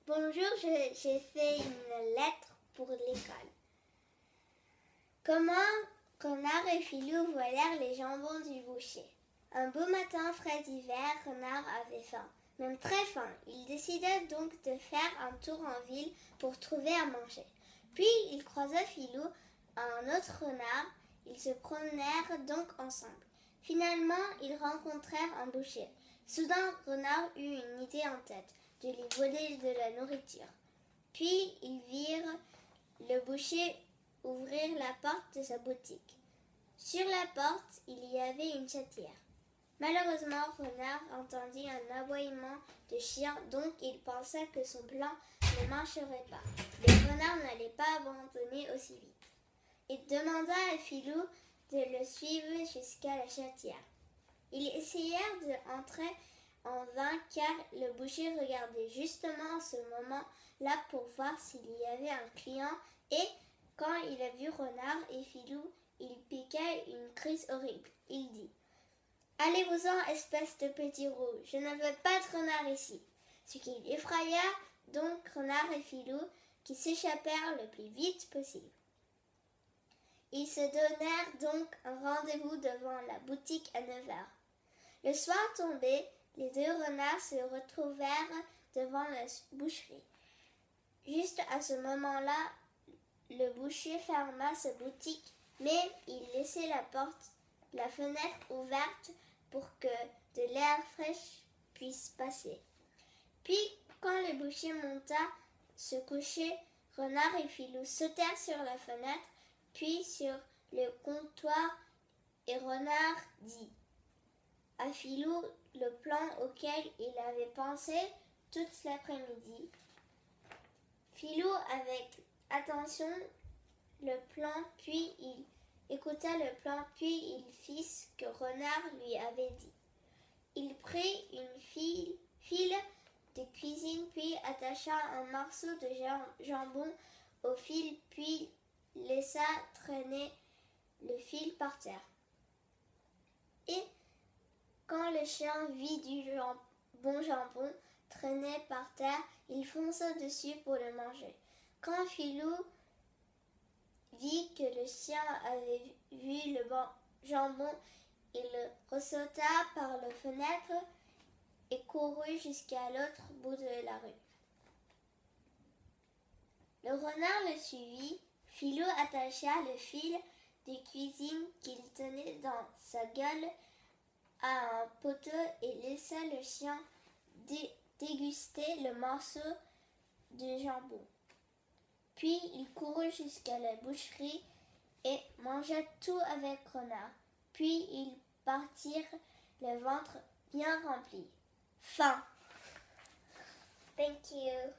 Bonjour, j'ai fait une lettre pour l'école. Comment Renard et Filou volèrent les jambons du boucher. Un beau matin frais d'hiver, Renard avait faim, même très faim. Il décida donc de faire un tour en ville pour trouver à manger. Puis il croisa Filou, un autre renard. Ils se promenèrent donc ensemble. Finalement, ils rencontrèrent un boucher. Soudain, Renard eut une idée en tête, de lui voler de la nourriture. Puis ils virent le boucher ouvrir la porte de sa boutique. Sur la porte, il y avait une chatière. Malheureusement, Renard entendit un aboiement de chien, donc il pensa que son plan ne marcherait pas. Le renard n'allait pas abandonner aussi vite. Il demanda à Filou de le suivre jusqu'à la chatière. Ils essayèrent d'entrer en vain car le boucher regardait justement à ce moment-là pour voir s'il y avait un client et quand il a vu Renard et Filou, il piqua une crise horrible. Il dit « Allez-vous-en, espèce de petit roux, je ne veux pas de renard ici !» Ce qui effraya donc Renard et Filou qui s'échappèrent le plus vite possible. Ils se donnèrent donc un rendez-vous devant la boutique à 9h. Le soir tombé, les deux renards se retrouvèrent devant la boucherie. Juste à ce moment-là, le boucher ferma sa boutique, mais il laissait la fenêtre ouverte pour que de l'air fraîche puisse passer. Puis, quand le boucher monta se coucher, Renard et Filou sautèrent sur la fenêtre, puis sur le comptoir, et Renard dit à Filou le plan auquel il avait pensé toute l'après-midi. Filou avec attention le plan, puis il écouta le plan, puis il fit ce que Renard lui avait dit. Il prit une file de cuisine, puis attacha un morceau de jambon au fil, puis laissa traîner le fil par terre. Et quand le chien vit du bon jambon traîner par terre, il fonça dessus pour le manger. Quand Filou vit que le chien avait vu le jambon, il ressauta par la fenêtre et courut jusqu'à l'autre bout de la rue. Le renard le suivit. Filou attacha le fil de cuisine qu'il tenait dans sa gueule à un poteau et laissa le chien déguster le morceau de jambon. Puis il courut jusqu'à la boucherie et mangea tout avec Renard. Puis ils partirent le ventre bien rempli. Fin. Thank you.